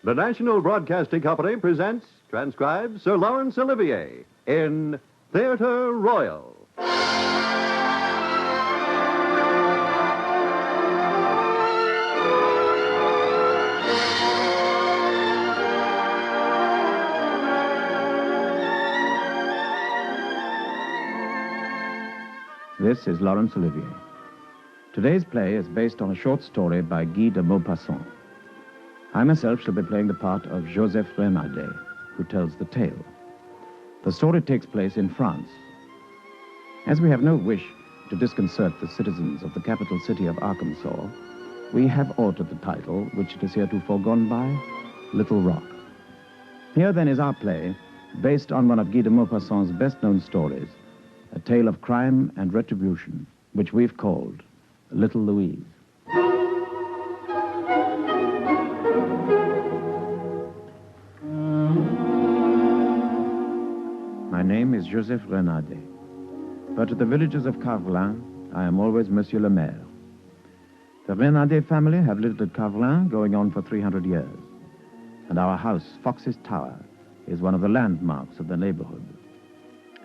The National Broadcasting Company presents, transcribes Sir Laurence Olivier in Theatre Royal. This is Laurence Olivier. Today's play is based on a short story by Guy de Maupassant. I myself shall be playing the part of Joseph Renardet, who tells the tale. The story takes place in France. As we have no wish to disconcert the citizens of the capital city of Arkansas, we have altered the title, which it is heretofore gone by, Little Rock. Here then is our play, based on one of Guy de Maupassant's best-known stories, a tale of crime and retribution, which we've called Little Louise. My name is Joseph Renardet, but at the villages of Carvelin, I am always Monsieur le Maire. The Renardet family have lived at Carvelin going on for 300 years, and our house, Fox's Tower, is one of the landmarks of the neighborhood.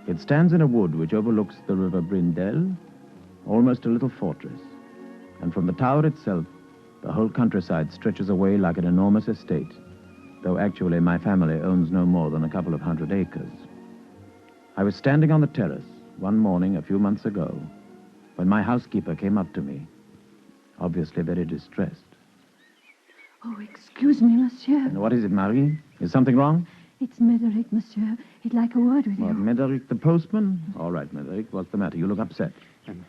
It stands in a wood which overlooks the river Brindelle, almost a little fortress. And from the tower itself, the whole countryside stretches away like an enormous estate, though actually my family owns no more than a couple of 100 acres. I was standing on the terrace one morning a few months ago when my housekeeper came up to me, obviously very distressed. Oh, excuse me, monsieur. And what is it, Marie? Is something wrong? It's Médéric, monsieur. He'd like a word with you. What, Médéric the postman? All right, Médéric, what's the matter? You look upset. I'm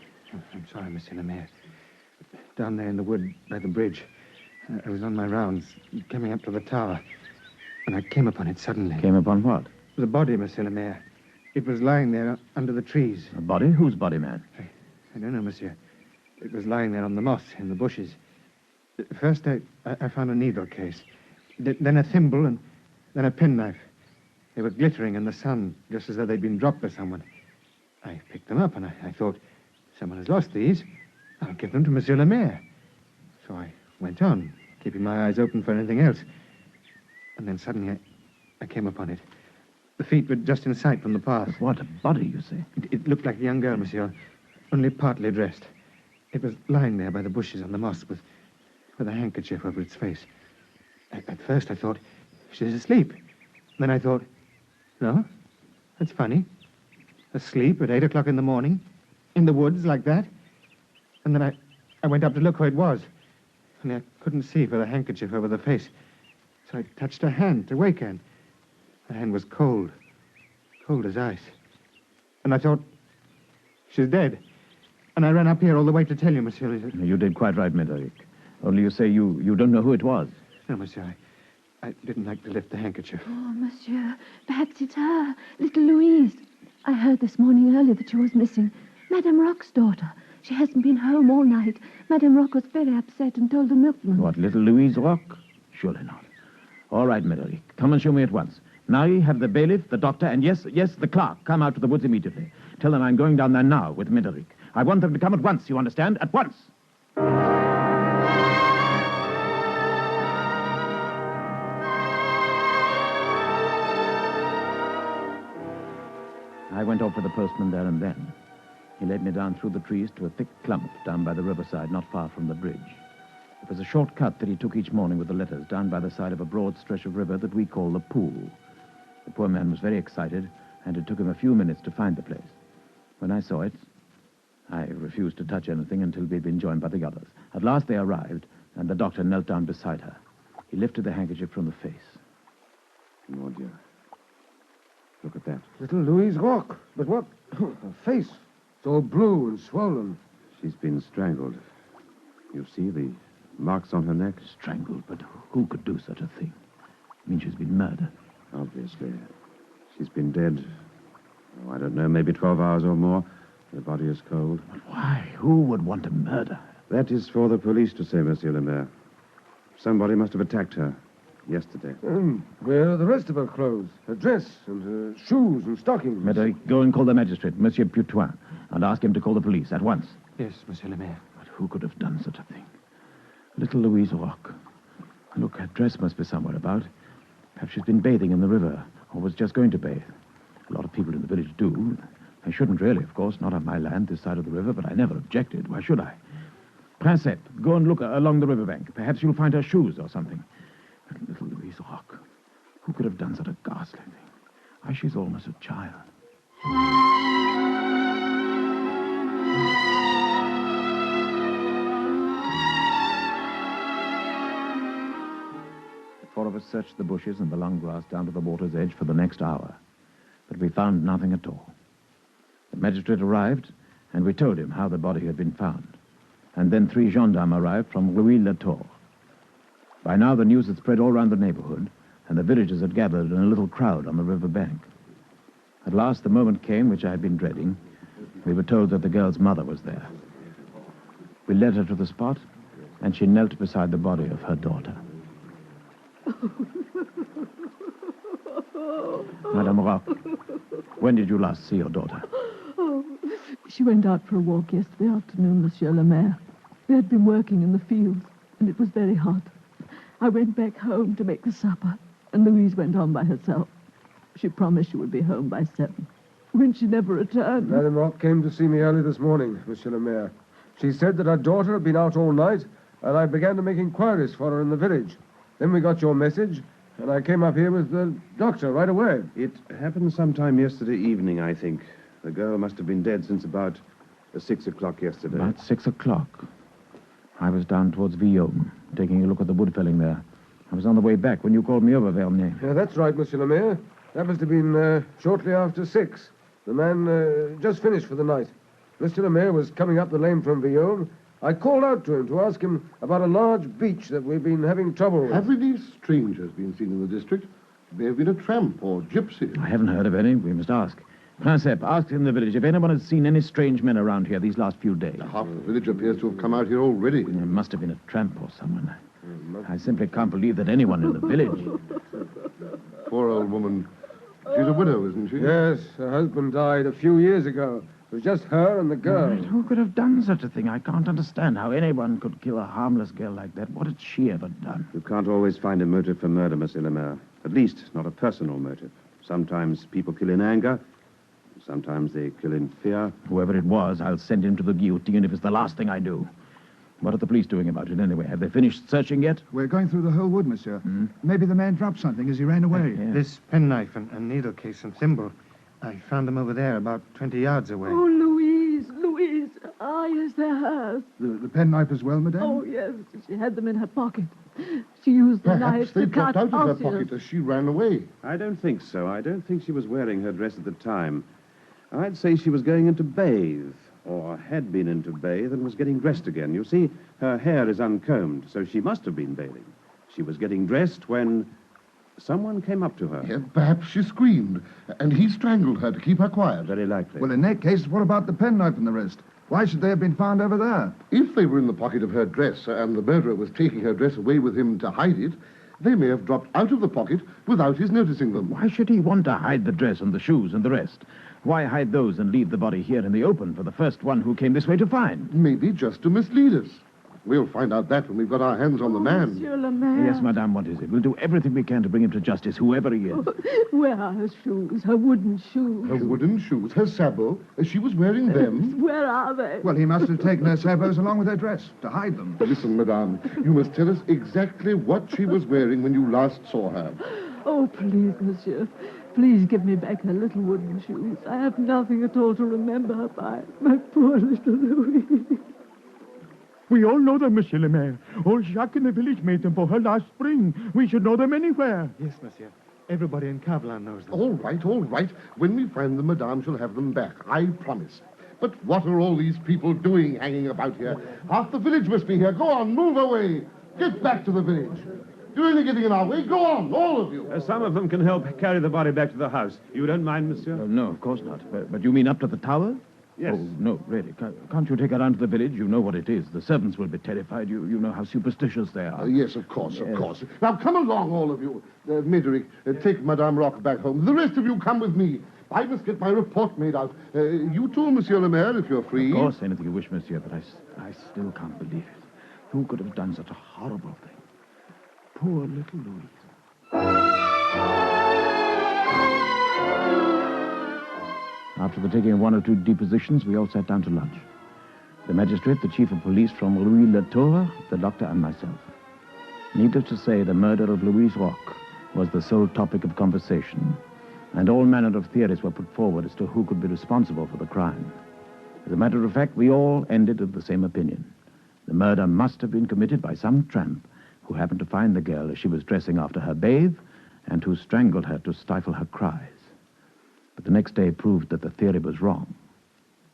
sorry, Monsieur le Maire. Down there in the wood by the bridge, I was on my rounds, coming up to the tower, and I came upon it suddenly. Came upon what? The body, Monsieur le Maire. It was lying there under the trees. A body? Whose body, man? I don't know, monsieur. It was lying there on the moss in the bushes. First, I found a needle case, then a thimble, and then a penknife. They were glittering in the sun, just as though they'd been dropped by someone. I picked them up, and I thought, someone has lost these. I'll give them to Monsieur le Maire. So I went on, keeping my eyes open for anything else. And then suddenly I came upon it. The feet were just in sight from the path. But what, a body, you say? It looked like a young girl, monsieur, only partly dressed. It was lying there by the bushes on the moss with a handkerchief over its face. At first I thought, she's asleep. Then I thought, no, that's funny. Asleep at 8 o'clock in the morning, in the woods like that. And then I went up to look who it was. Only I couldn't see for the handkerchief over the face. So I touched her hand to wake her. The hand was cold as ice. And I thought, she's dead. And I ran up here all the way to tell you, monsieur. You did quite right, Médéric. Only you say you don't know who it was. No, monsieur, I didn't like to lift the handkerchief. Oh, monsieur, perhaps it's her, little Louise. I heard this morning early that she was missing. Madame Roque's daughter. She hasn't been home all night. Madame Roque was very upset and told the milkman. What, little Louise Roque? Surely not. All right, Médéric, come and show me at once. Now you have the bailiff, the doctor, and yes, the clerk come out to the woods immediately. Tell them I'm going down there now with Médéric. I want them to come at once, you understand? At once! I went off with the postman there and then. He led me down through the trees to a thick clump down by the riverside, not far from the bridge. It was a short cut that he took each morning with the letters down by the side of a broad stretch of river that we call the pool. The poor man was very excited, and it took him a few minutes to find the place. When I saw it, I refused to touch anything until we'd been joined by the others. At last they arrived, and the doctor knelt down beside her. He lifted the handkerchief from the face. Mon Dieu. Look at that. Little Louise Roque. But what? Her face. It's all blue and swollen. She's been strangled. You see the marks on her neck? Strangled, but who could do such a thing? I mean, she's been murdered. Obviously. She's been dead, I don't know, maybe 12 hours or more. The body is cold. But why? Who would want to murder her? That is for the police to say, Monsieur le Maire. Somebody must have attacked her yesterday. Where are the rest of her clothes? Her dress and her shoes and stockings. Médéric, go and call the magistrate, Monsieur Putois, and ask him to call the police at once. Yes, Monsieur le Maire. But who could have done such a thing? Little Louise Roque. Look, her dress must be somewhere about. Perhaps she's been bathing in the river, or was just going to bathe. A lot of people in the village do. I shouldn't really, of course, not on my land this side of the river, but I never objected. Why should I? Princep, go and look along the riverbank. Perhaps you'll find her shoes or something. But little Louise Roque, who could have done such a ghastly thing? Why, she's almost a child. The four of us searched the bushes and the long grass down to the water's edge for the next hour, but we found nothing at all. The magistrate arrived, and we told him how the body had been found. And then 3 gendarmes arrived from Louis-la-Tour. By now, the news had spread all around the neighborhood, and the villagers had gathered in a little crowd on the river bank. At last, the moment came which I had been dreading. We were told that the girl's mother was there. We led her to the spot, and she knelt beside the body of her daughter. Madame Roque, when did you last see your daughter? Oh, she went out for a walk yesterday afternoon, Monsieur le Maire. We had been working in the fields, and it was very hot. I went back home to make the supper, and Louise went on by herself. She promised she would be home by 7. When she never returned... Madame Roque came to see me early this morning, Monsieur le Maire. She said that her daughter had been out all night, and I began to make inquiries for her in the village. Then we got your message, and I came up here with the doctor right away. It happened sometime yesterday evening, I think. The girl must have been dead since about 6 o'clock yesterday. About 6 o'clock. I was down towards Villaume, taking a look at the wood felling there. I was on the way back when you called me over, Vernet. Yeah, that's right, Monsieur le Maire. That must have been shortly after 6. The man just finished for the night. Monsieur le Maire was coming up the lane from Villaume. I called out to him to ask him about a large beach that we've been having trouble with. Have any strangers been seen in the district? May have been a tramp or gypsy. I haven't heard of any. We must ask. Princep, ask in the village if anyone has seen any strange men around here these last few days. Half the village appears to have come out here already. It must have been a tramp or someone. I simply can't believe that anyone in the village... Poor old woman. She's a widow, isn't she? Yes, her husband died a few years ago. It was just her and the girl. Right, who could have done such a thing? I can't understand how anyone could kill a harmless girl like that. What had she ever done? You can't always find a motive for murder, Monsieur le Maire. At least, not a personal motive. Sometimes people kill in anger. Sometimes they kill in fear. Whoever it was, I'll send him to the guillotine if it's the last thing I do. What are the police doing about it anyway? Have they finished searching yet? We're going through the whole wood, monsieur. Maybe the man dropped something as he ran away. Yeah. This penknife and needle case and thimble, I found them over there about 20 yards away. Oh, Louise, Louise. Ah, yes, they're hers. The penknife as well, madame? Oh, yes, she had them in her pocket. She used the Perhaps knife they to dropped cut out of her osseous. pocket as she ran away. I don't think so. I don't think she was wearing her dress at the time. I'd say she was going in to bathe, or had been in to bathe and was getting dressed again. You see, her hair is uncombed, so she must have been bathing. She was getting dressed when someone came up to her. Yeah, perhaps she screamed, and he strangled her to keep her quiet. Very likely. Well, in that case, what about the penknife and the rest? Why should they have been found over there? If they were in the pocket of her dress, and the murderer was taking her dress away with him to hide it, they may have dropped out of the pocket without his noticing them. Why should he want to hide the dress and the shoes and the rest? Why hide those and leave the body here in the open for the first one who came this way to find? Maybe just to mislead us. We'll find out that when we've got our hands on the man. Monsieur le Maire. Yes, madame, what is it? We'll do everything we can to bring him to justice, whoever he is. Where are her shoes, her wooden shoes? Her wooden shoes, her sabot, she was wearing them. Where are they? Well, he must have taken her sabots along with her dress to hide them. Listen, madame, you must tell us exactly what she was wearing when you last saw her. Oh, please, monsieur. Please give me back her little wooden shoes. I have nothing at all to remember her by. My poor little Louise. We all know them, Monsieur le Maire. Old Jacques in the village made them for her last spring. We should know them anywhere. Yes, monsieur. Everybody in Carvelan knows them. All right, all right. When we find them, madame shall have them back. I promise. But what are all these people doing hanging about here? Half the village must be here. Go on, move away. Get back to the village. You're really getting in our way. Go on, all of you. Some of them can help carry the body back to the house. You don't mind, monsieur? No, of course not. But you mean up to the tower? Yes. Oh, no, really. Can't you take her down to the village? You know what it is. The servants will be terrified. You know how superstitious they are. Yes, of course, of course. Now, come along, all of you. Médéric, take Madame Roque back home. The rest of you come with me. I must get my report made out. You too, Monsieur le Maire, if you're free. Of course, anything you wish, monsieur, but I still can't believe it. Who could have done such a horrible thing? Poor little Louise. After the taking of one or two depositions, we all sat down to lunch. The magistrate, the chief of police from Louis Latour, the doctor, and myself. Needless to say, the murder of Louise Roque was the sole topic of conversation, and all manner of theories were put forward as to who could be responsible for the crime. As a matter of fact, we all ended with the same opinion. The murder must have been committed by some tramp who happened to find the girl as she was dressing after her bathe and who strangled her to stifle her cries. But the next day proved that the theory was wrong.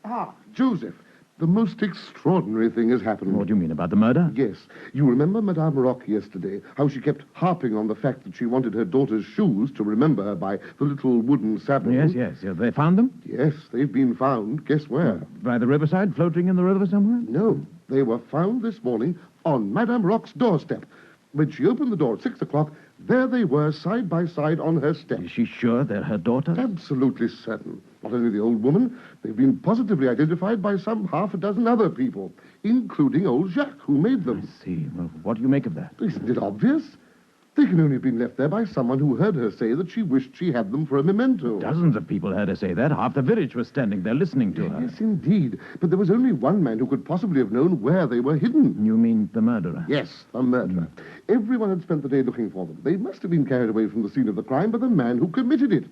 Ah, Joseph, the most extraordinary thing has happened. What do you mean, about the murder? Yes. You remember Madame Roque yesterday, how she kept harping on the fact that she wanted her daughter's shoes to remember her by the little wooden saddle? Yes. They found them? Yes, they've been found. Guess where? By the riverside, floating in the river somewhere? No, they were found this morning on Madame Roque's doorstep. When she opened the door at 6 o'clock, there they were, side by side on her step. Is she sure they're her daughter? Absolutely certain. Not only the old woman, they've been positively identified by some half a dozen other people, including old Jacques, who made them. I see. Well, what do you make of that? Isn't it obvious? They can only have been left there by someone who heard her say that she wished she had them for a memento. Dozens of people heard her say that. Half the village was standing there listening to her. Yes, indeed. But there was only one man who could possibly have known where they were hidden. You mean the murderer? Yes, the murderer. Everyone had spent the day looking for them. They must have been carried away from the scene of the crime by the man who committed it.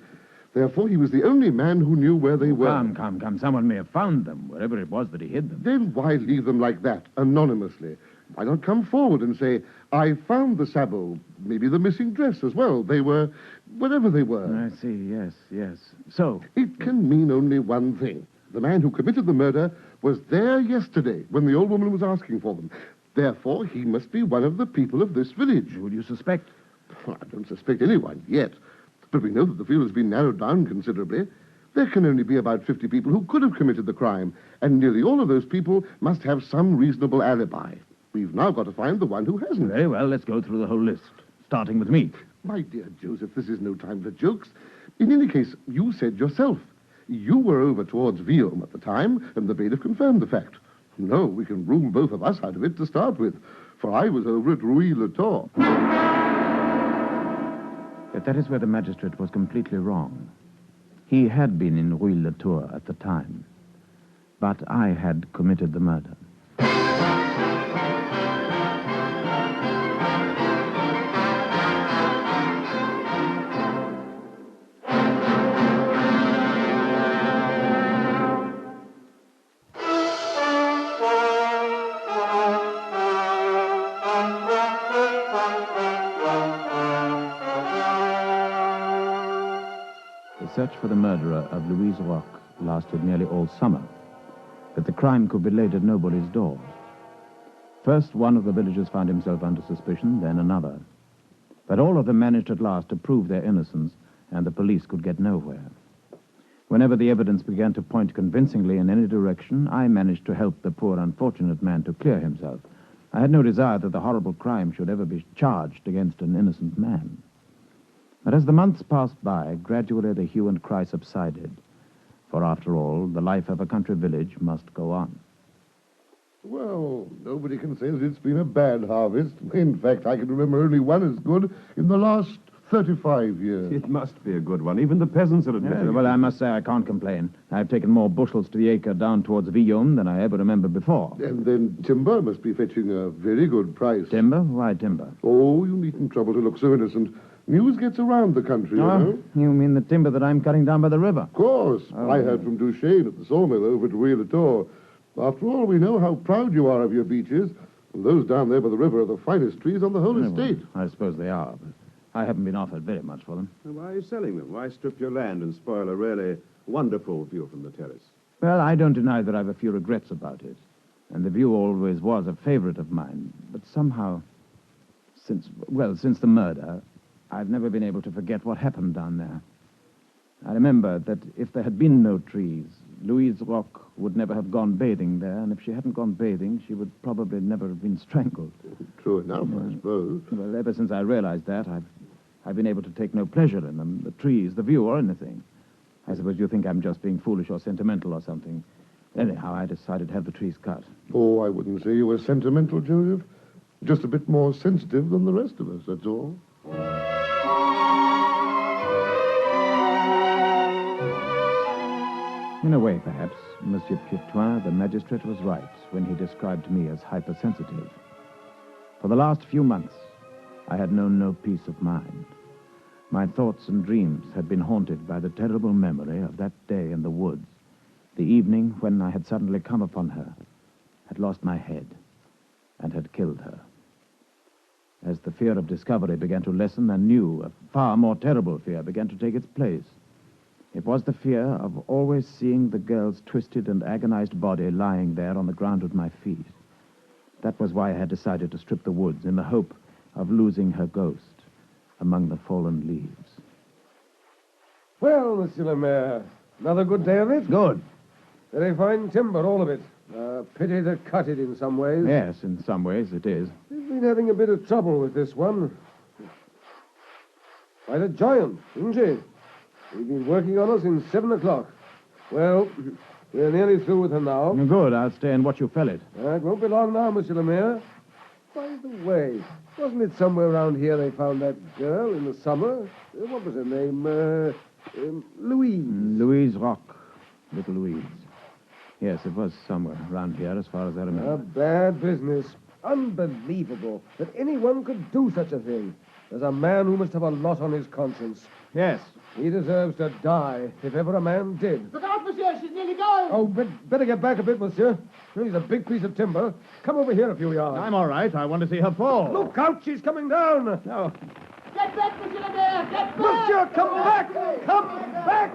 Therefore, he was the only man who knew where they were. Come. Someone may have found them, wherever it was that he hid them. Then why leave them like that, anonymously? Why not come forward and say, I found the sabot, maybe the missing dress as well. They were, whatever they were. I see, yes. So? It can mean only one thing. The man who committed the murder was there yesterday when the old woman was asking for them. Therefore, he must be one of the people of this village. Who do you suspect? I don't suspect anyone yet. But we know that the field has been narrowed down considerably. There can only be about 50 people who could have committed the crime, and nearly all of those people must have some reasonable alibi. We've now got to find the one who hasn't. Very well, let's go through the whole list, starting with me. My dear Joseph, this is no time for jokes. In any case, you said yourself. You were over towards Viome at the time, and the bailiff confirmed the fact. No, we can rule both of us out of it to start with, for I was over at Louis Latour. But that is where the magistrate was completely wrong. He had been in Louis Latour at the time, but I had committed the murder. The search for the murderer of Louise Roque lasted nearly all summer, but the crime could be laid at nobody's door. First, one of the villagers found himself under suspicion, then another. But all of them managed at last to prove their innocence, and the police could get nowhere. Whenever the evidence began to point convincingly in any direction, I managed to help the poor unfortunate man to clear himself. I had no desire that the horrible crime should ever be charged against an innocent man. But as the months passed by, gradually the hue and cry subsided. For after all, the life of a country village must go on. Well, nobody can say that it's been a bad harvest. In fact, I can remember only one as good in the last 35 years. It must be a good one. Even the peasants are admitting. Well, I must say I can't complain. I've taken more bushels to the acre down towards Viome than I ever remember before. And then timber must be fetching a very good price. Timber? Why timber? Oh, you needn't trouble to look so innocent. News gets around the country, you know. You mean the timber that I'm cutting down by the river? Of course. I heard from Duchesne at the sawmill over at Louis Latour. After all, we know how proud you are of your beeches. And those down there by the river are the finest trees on the whole estate. Well, I suppose they are, but I haven't been offered very much for them. Why are you selling them? Why strip your land and spoil a really wonderful view from the terrace? Well, I don't deny that I've a few regrets about it. And the view always was a favorite of mine. But somehow, since the murder, I've never been able to forget what happened down there. I remember that if there had been no trees, Louise Roque would never have gone bathing there, and if she hadn't gone bathing, she would probably never have been strangled. True enough, I suppose. Well, ever since I realized that, I've been able to take no pleasure in them, the trees, the view, or anything. I suppose you think I'm just being foolish or sentimental or something. Anyhow, I decided to have the trees cut. Oh, I wouldn't say you were sentimental, Joseph. Just a bit more sensitive than the rest of us, that's all. In a way, perhaps, Monsieur Putois, the magistrate, was right when he described me as hypersensitive. For the last few months, I had known no peace of mind. My thoughts and dreams had been haunted by the terrible memory of that day in the woods, the evening when I had suddenly come upon her, had lost my head, and had killed her. As the fear of discovery began to lessen, a new, a far more terrible fear began to take its place. It was the fear of always seeing the girl's twisted and agonized body lying there on the ground at my feet. That was why I had decided to strip the woods in the hope of losing her ghost among the fallen leaves. Well, Monsieur le Maire, another good day of it? Good. Very fine timber, all of it. Pity to cut it in some ways. Yes, in some ways it is. We've been having a bit of trouble with this one. Quite a giant, isn't she? We've been working on her since 7 o'clock. Well, we're nearly through with her now. Good, I'll stay and watch you fell it. It won't be long now, Monsieur le Maire. By the way, wasn't it somewhere around here they found that girl in the summer? What was her name? Louise. Louise Roque. Little Louise. Yes, it was somewhere around here, as far as I remember. A bad business. Unbelievable that anyone could do such a thing. There's a man who must have a lot on his conscience. Yes. He deserves to die, if ever a man did. Look out, monsieur, she's nearly going. Oh, better get back a bit, monsieur. She's a big piece of timber. Come over here a few yards. I'm all right. I want to see her fall. Look out, she's coming down. No. Get back, monsieur le maire, get back. Monsieur, come back. Come back.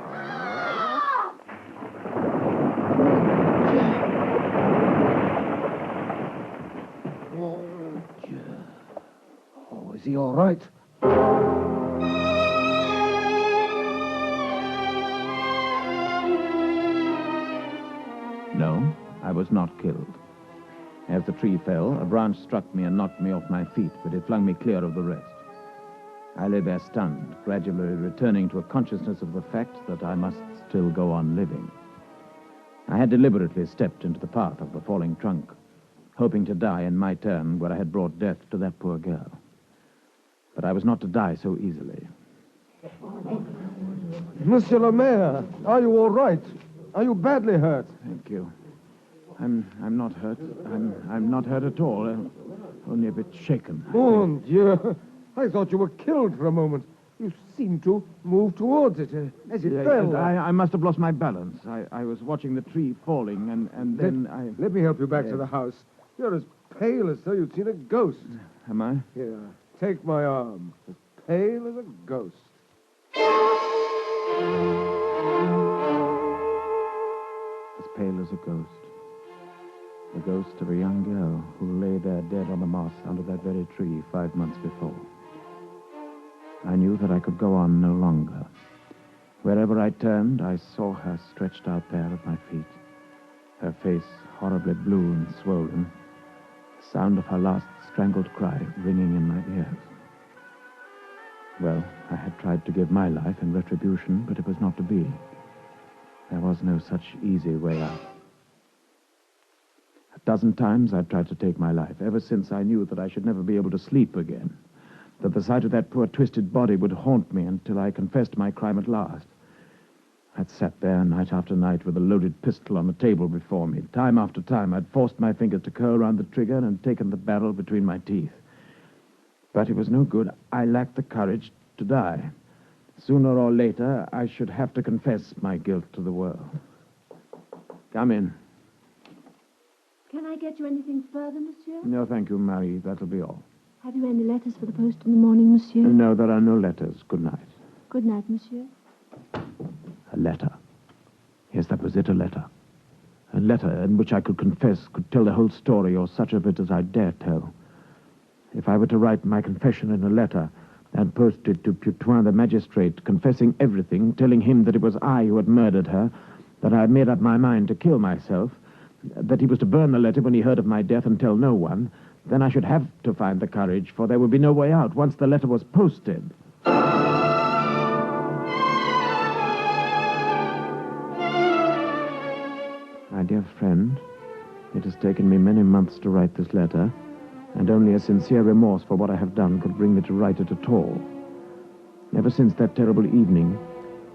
Oh, is he all right? No, I was not killed. As the tree fell, a branch struck me and knocked me off my feet, but it flung me clear of the rest. I lay there stunned, gradually returning to a consciousness of the fact that I must still go on living. I had deliberately stepped into the path of the falling trunk, hoping to die in my turn where I had brought death to that poor girl. But I was not to die so easily. Monsieur le Maire, are you all right? Are you badly hurt? Thank you. I'm not hurt. I'm not hurt at all. Only a bit shaken. Mon Dieu. I thought you were killed for a moment. You seemed to move towards it as it fell. I must have lost my balance. I was watching the tree falling, and then Let me help you back to the house. You're as pale as though you'd seen a ghost. Am I? Here, take my arm. As pale as a ghost. As pale as a ghost. The ghost of a young girl who lay there dead on the moss under that very tree 5 months before. I knew that I could go on no longer. Wherever I turned, I saw her stretched out there at my feet, her face horribly blue and swollen, the sound of her last strangled cry ringing in my ears. Well, I had tried to give my life in retribution, but it was not to be. There was no such easy way out. A dozen times I've tried to take my life, ever since I knew that I should never be able to sleep again, that the sight of that poor twisted body would haunt me until I confessed my crime at last. I'd sat there night after night with a loaded pistol on the table before me. Time after time, I'd forced my fingers to curl round the trigger and taken the barrel between my teeth. But it was no good. I lacked the courage to die. Sooner or later, I should have to confess my guilt to the world. Come in. Can I get you anything further, monsieur? No, thank you, Marie. That'll be all. Have you any letters for the post in the morning, monsieur? No, there are no letters. Good night. Good night, monsieur. A letter. Yes, that was it, a letter. A letter in which I could confess, could tell the whole story, or such of it as I dare tell. If I were to write my confession in a letter and post it to Putois the magistrate, confessing everything, telling him that it was I who had murdered her, that I had made up my mind to kill myself, that he was to burn the letter when he heard of my death and tell no one, then I should have to find the courage, for there would be no way out once the letter was posted. My dear friend, it has taken me many months to write this letter, and only a sincere remorse for what I have done could bring me to write it at all. Ever since that terrible evening,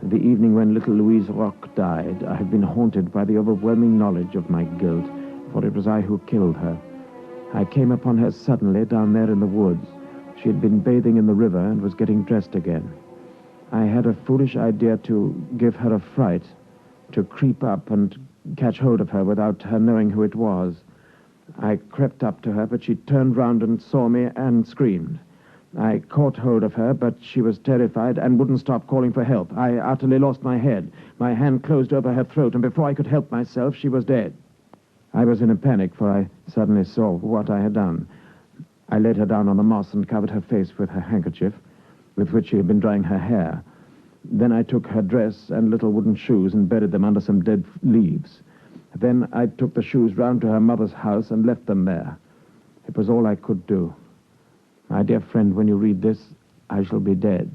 the evening when little Louise Roque died, I have been haunted by the overwhelming knowledge of my guilt, for it was I who killed her. I came upon her suddenly down there in the woods. She had been bathing in the river and was getting dressed again. I had a foolish idea to give her a fright, to creep up and catch hold of her without her knowing who it was. I crept up to her, but she turned round and saw me and screamed. I caught hold of her, but she was terrified and wouldn't stop calling for help. I utterly lost my head. My hand closed over her throat, and before I could help myself, she was dead. I was in a panic, for I suddenly saw what I had done. I laid her down on the moss and covered her face with her handkerchief, with which she had been drying her hair. Then I took her dress and little wooden shoes and buried them under some dead leaves. Then I took the shoes round to her mother's house and left them there. It was all I could do. My dear friend, when you read this, I shall be dead.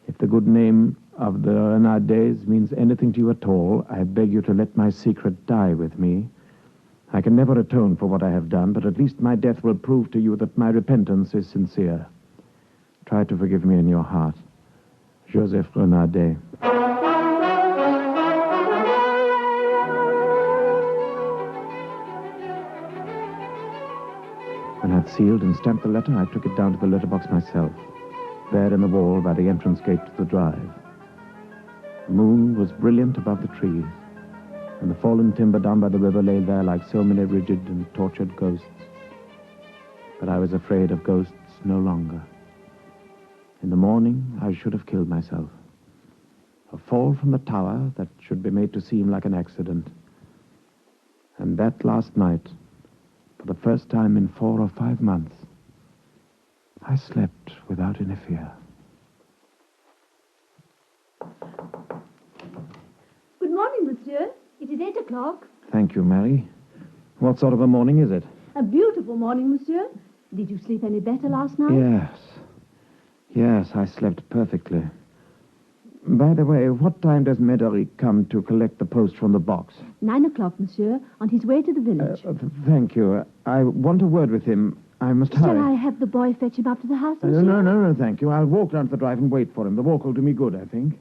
If the good name of the Renardes means anything to you at all, I beg you to let my secret die with me. I can never atone for what I have done, but at least my death will prove to you that my repentance is sincere. Try to forgive me in your heart. Joseph Renardet. When I'd sealed and stamped the letter, I took it down to the letterbox myself, there in the wall by the entrance gate to the drive. The moon was brilliant above the trees, and the fallen timber down by the river lay there like so many rigid and tortured ghosts. But I was afraid of ghosts no longer. In the morning, I should have killed myself. A fall from the tower that should be made to seem like an accident. And that last night, for the first time in 4 or 5 months, I slept without any fear. Good morning, monsieur. It is 8 o'clock. Thank you, Mary. What sort of a morning is it? A beautiful morning, monsieur. Did you sleep any better last night? Yes. Yes, I slept perfectly. By the way, what time does Médéric come to collect the post from the box? 9 o'clock, monsieur, on his way to the village. Thank you. I want a word with him. I must hurry. Shall I have the boy fetch him up to the house, monsieur? No, thank you. I'll walk down to the drive and wait for him. The walk will do me good, I think.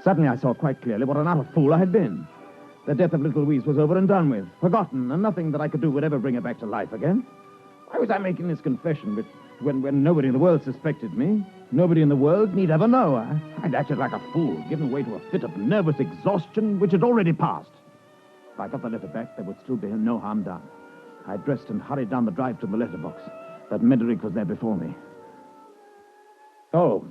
Suddenly I saw quite clearly what an utter fool I had been. The death of little Louise was over and done with, forgotten, and nothing that I could do would ever bring her back to life again. Why was I making this confession when nobody in the world suspected me? Nobody in the world need ever know. I'd acted like a fool, given way to a fit of nervous exhaustion which had already passed. If I got the letter back, there would still be no harm done. I dressed and hurried down the drive to the letterbox. That Médéric was there before me. Oh,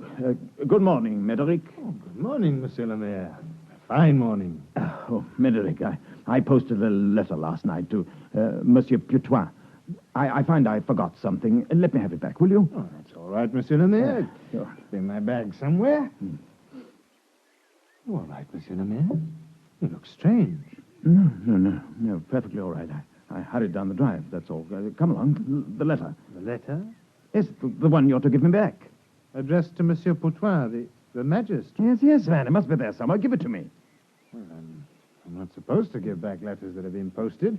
good morning, Médéric. Oh, good morning, Monsieur le Maire. A fine morning. Oh, Médéric, I posted a letter last night to Monsieur Putois. I find I forgot something. Let me have it back, will you? Oh, that's all right, Monsieur le Maire. Sure. It's in my bag somewhere. All right, Monsieur le Maire. You look strange. No, perfectly all right. I hurried down the drive, that's all. Come along, the letter. The letter? Yes, the one you're to give me back. Addressed to Monsieur Putois, the magistrate. Yes, man, it must be there somewhere. Give it to me. Well, I'm not supposed to give back letters that have been posted.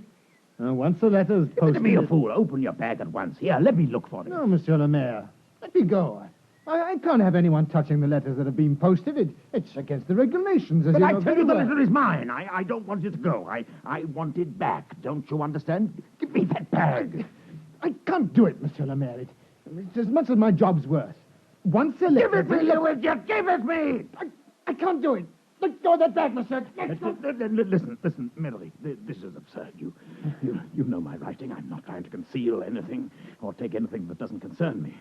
Once the letter's posted... Give me a fool. Open your bag at once. Here, let me look for it. No, Monsieur le Maire. Let me go. I can't have anyone touching the letters that have been posted. It's against the regulations, as But you I know tell very you the well. letter is mine. I don't want it to go. I want it back. Don't you understand? Give me that bag. I can't do it, Monsieur le Maire. It's as much as my job's worth. Once the letter... Give it to you, idiot. Give it me. I can't do it. Let go of that bag, monsieur. Listen, Médéric, this is absurd. You know my writing. I'm not trying to conceal anything or take anything that doesn't concern me.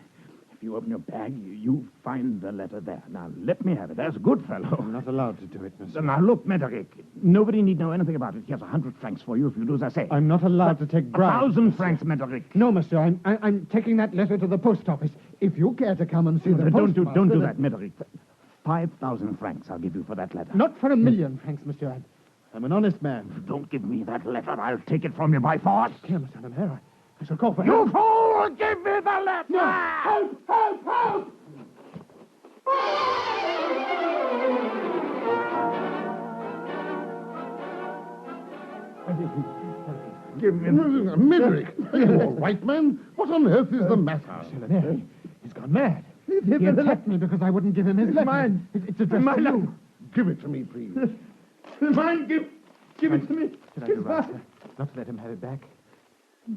If you open your bag, you find the letter there. Now, let me have it. There's a good fellow. I'm not allowed to do it, monsieur. Now, look, Médéric, nobody need know anything about it. Here's 100 francs for you if you do as I say. I'm not allowed to take bribes. 1,000 francs, Médéric. No, monsieur, I'm taking that letter to the post office. If you care to come and see the postmaster... Don't do that, Médéric. 5,000 francs I'll give you for that letter. Not for 1,000,000 francs, monsieur. I'm an honest man. Don't give me that letter. I'll take it from you by force. Here, monsieur le Maire. I shall call for You help. fool! Give me the letter! No! Help! Help! Help! Give me... Midrick, are you all right, man? What on earth is the matter? Monsieur le Maire, he's gone mad. He attacked me because I wouldn't give him his letter. Mine. It's addressed to you. Give it to me, please. Mine, give it to me. Did I do right, sir? Not to let him have it back?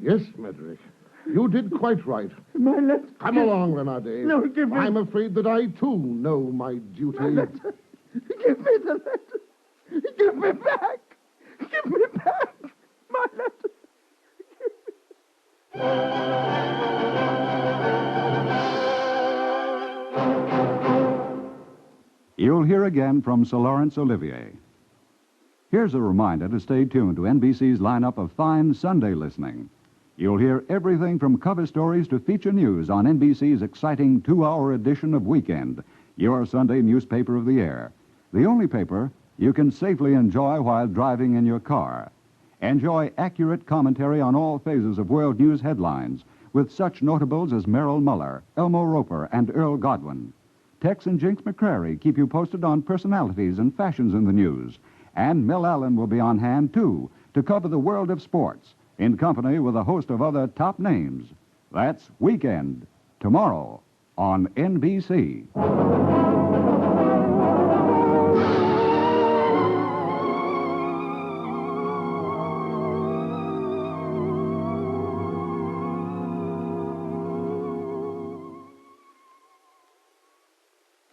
Yes, Midrick. You did quite right. My letter. Come along, Renardet. No, give me... I'm afraid that I, too, know my duty. My letter. Give me the letter. Give me back. Give me back. My letter. You'll hear again from Sir Laurence Olivier. Here's a reminder to stay tuned to NBC's lineup of fine Sunday listening. You'll hear everything from cover stories to feature news on NBC's exciting 2-hour edition of Weekend, your Sunday newspaper of the air. The only paper you can safely enjoy while driving in your car. Enjoy accurate commentary on all phases of world news headlines with such notables as Merrill Muller, Elmo Roper, and Earl Godwin. Tex and Jinx McCrary keep you posted on personalities and fashions in the news. And Mel Allen will be on hand, too, to cover the world of sports, in company with a host of other top names. That's Weekend, tomorrow on NBC.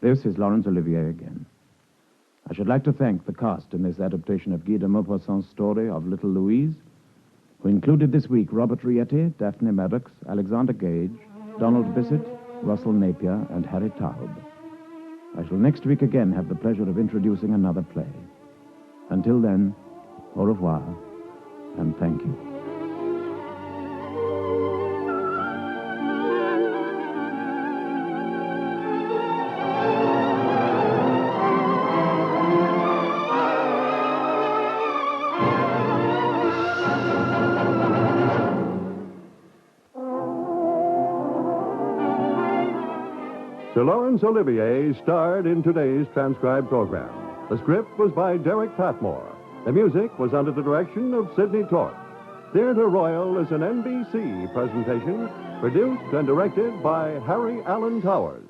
This is Laurence Olivier again. I should like to thank the cast in this adaptation of Guy de Maupassant's story of Little Louise, who included this week Robert Rietti, Daphne Maddox, Alexander Gage, Donald Bissett, Russell Napier, and Harry Taub. I shall next week again have the pleasure of introducing another play. Until then, au revoir, and thank you. Sir Laurence Olivier starred in today's transcribed program. The script was by Derek Patmore. The music was under the direction of Sidney Torch. Theatre Royal is an NBC presentation produced and directed by Harry Allen Towers.